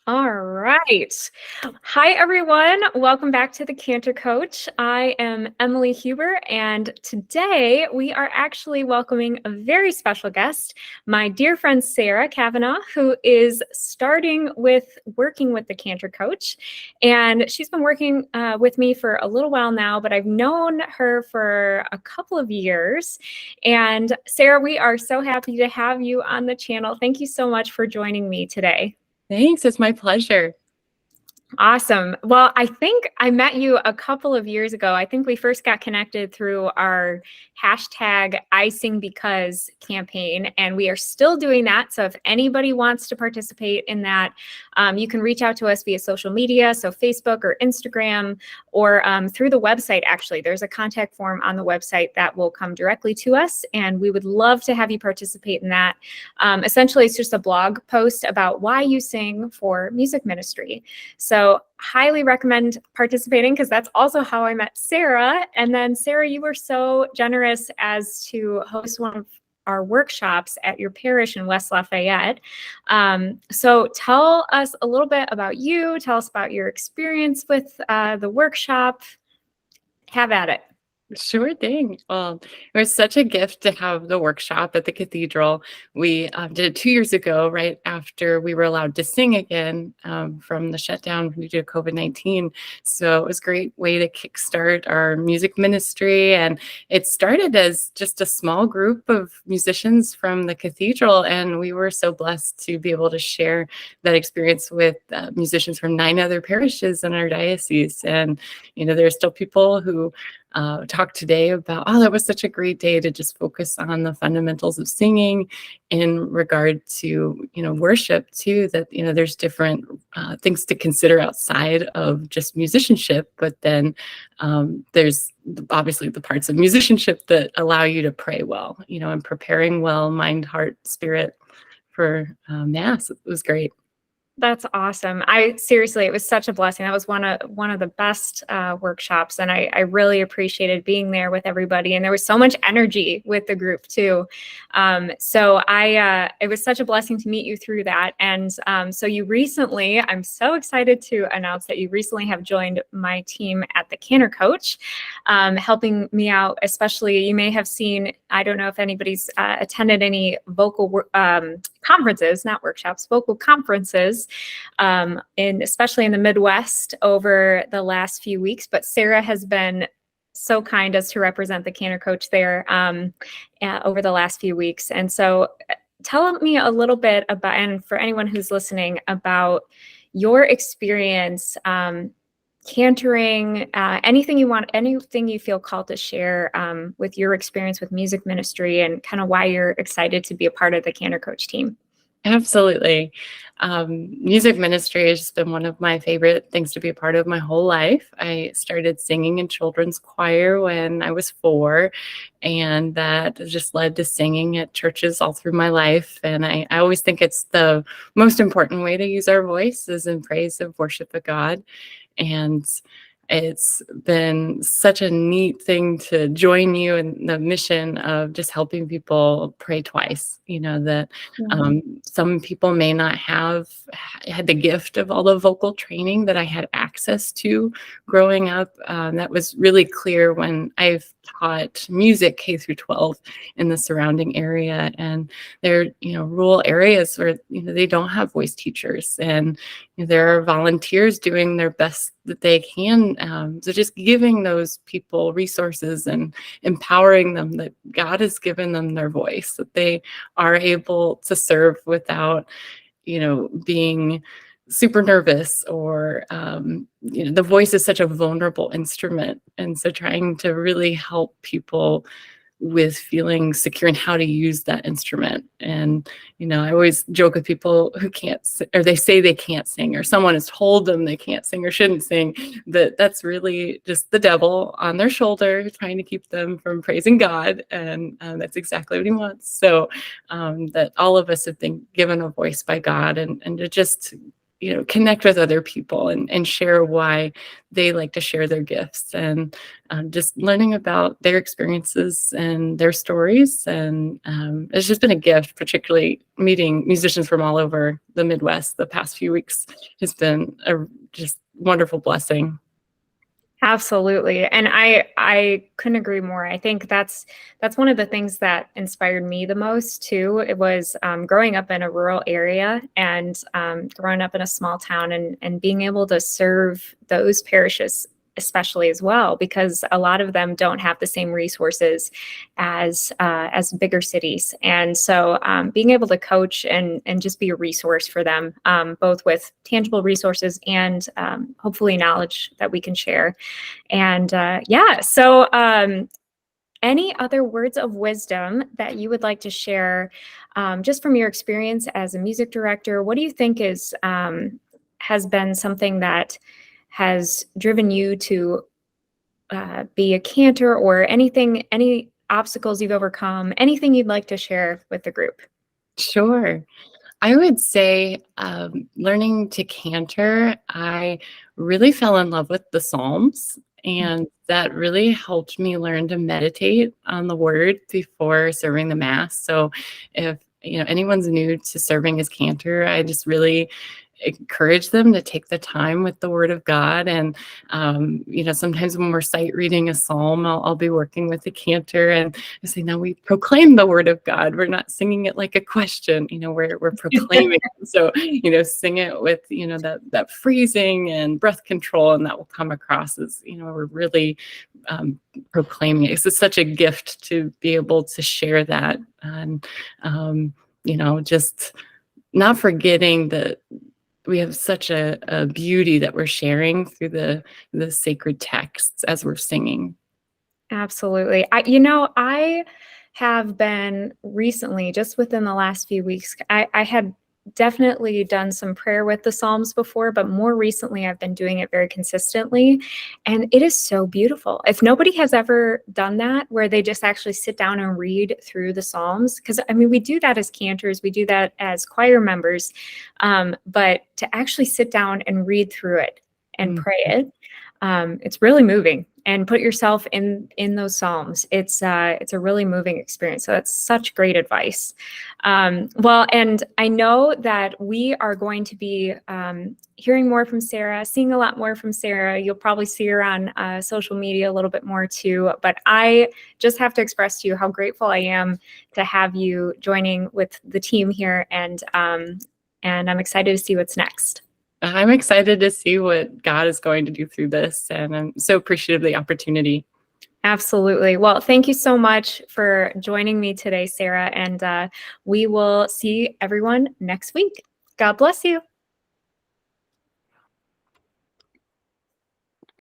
All right. Hi, everyone. Welcome back to the Cantor Coach. I am Emily Huber, and today we are actually welcoming a very special guest, my dear friend Sarah Kavanaugh, who is starting with working with the Cantor Coach. And she's been working with me for a little while now, but I've known her for a couple of years. And Sarah, we are so happy to have you on the channel. Thank you so much for joining me today. Thanks. It's my pleasure. Awesome. Well, I think I met you a couple of years ago. I think we first got connected through our hashtag #IsingBecause campaign, and we are still doing that. So if anybody wants to participate in that, you can reach out to us via social media, so Facebook or Instagram, or through the website, actually. There's a contact form on the website that will come directly to us, and we would love to have you participate in that. Essentially, it's just a blog post about why you sing for music ministry. So highly recommend participating, because that's also how I met Sarah. And then Sarah, you were so generous as to host one of our workshops at your parish in West Lafayette. So tell us a little bit about you. Tell us about your experience with the workshop. Have at it. Sure thing. Well, it was such a gift to have the workshop at the cathedral. We did it 2 years ago, right after we were allowed to sing again from the shutdown due to COVID-19. So it was a great way to kickstart our music ministry. And it started as just a small group of musicians from the cathedral. And we were so blessed to be able to share that experience with musicians from 9 other parishes in our diocese. And, there's still people who talk today about, that was such a great day to just focus on the fundamentals of singing in regard to, worship too, that, there's different things to consider outside of just musicianship, but then there's obviously the parts of musicianship that allow you to pray well, and preparing well, mind, heart, spirit for Mass. It was great. That's awesome. Seriously, it was such a blessing. That was one of the best workshops, and I really appreciated being there with everybody. And there was so much energy with the group too. So it was such a blessing to meet you through that. And so you recently, I'm so excited to announce that you recently have joined my team at the Cantor Coach, helping me out. Especially, you may have seen, I don't know if anybody's attended any vocal conferences, not workshops, vocal conferences, especially in the Midwest over the last few weeks. But Sarah has been so kind as to represent the Cantor Coach there over the last few weeks. And so tell me a little bit about, and for anyone who's listening, about your experience cantoring, anything you feel called to share with your experience with music ministry, and kind of why you're excited to be a part of the Cantor Coach team. Absolutely. Music ministry has just been one of my favorite things to be a part of my whole life. I started singing in children's choir when I was 4, and that just led to singing at churches all through my life. And I always think it's the most important way to use our voice is in praise of worship of God. And it's been such a neat thing to join you in the mission of just helping people pray twice. That some people may not have had the gift of all the vocal training that I had access to growing up. That was really clear when I've taught music K through 12 in the surrounding area. And they're, rural areas where, they don't have voice teachers, and there are volunteers doing their best that they can. So just giving those people resources and empowering them that God has given them their voice, that they are able to serve without, being super nervous or, the voice is such a vulnerable instrument. And so trying to really help people with feeling secure in how to use that instrument. And, I always joke with people who can't, or they say they can't sing, or someone has told them they can't sing or shouldn't sing, that's really just the devil on their shoulder trying to keep them from praising God. And that's exactly what he wants. So that all of us have been given a voice by God, and to just connect with other people and share why they like to share their gifts, and just learning about their experiences and their stories. And it's just been a gift, particularly meeting musicians from all over the Midwest the past few weeks has been a just wonderful blessing. Absolutely. And I couldn't agree more. I think that's one of the things that inspired me the most too. It was growing up in a rural area and growing up in a small town, and being able to serve those parishes especially as well, because a lot of them don't have the same resources as bigger cities. And so being able to coach and just be a resource for them, both with tangible resources and hopefully knowledge that we can share. And yeah, so any other words of wisdom that you would like to share, just from your experience as a music director? What do you think has been something that has driven you to be a cantor, or any obstacles you've overcome, anything you'd like to share with the group? Sure. I would say learning to cantor, I really fell in love with the Psalms, and that really helped me learn to meditate on the word before serving the Mass. So if anyone's new to serving as cantor, I just really encourage them to take the time with the Word of God. And sometimes when we're sight reading a psalm, I'll be working with the cantor, and I say, "Now we proclaim the Word of God. We're not singing it like a question. We're proclaiming." So sing it with that phrasing and breath control, and that will come across as we're really proclaiming it. It's such a gift to be able to share that, and just not forgetting that we have such a beauty that we're sharing through the sacred texts as we're singing. Absolutely. I have been recently, just within the last few weeks, I had definitely done some prayer with the Psalms before, but more recently I've been doing it very consistently. And it is so beautiful. If nobody has ever done that, where they just actually sit down and read through the Psalms, because we do that as cantors, we do that as choir members, but to actually sit down and read through it and pray it, it's really moving. And put yourself in those Psalms. It's a really moving experience. So that's such great advice. Well, and I know that we are going to be hearing more from Sarah, seeing a lot more from Sarah. You'll probably see her on social media a little bit more too. But I just have to express to you how grateful I am to have you joining with the team here, and I'm excited to see what's next. I'm excited to see what God is going to do through this, and I'm so appreciative of the opportunity. Absolutely. Well, thank you so much for joining me today, Sarah, and we will see everyone next week. God bless you.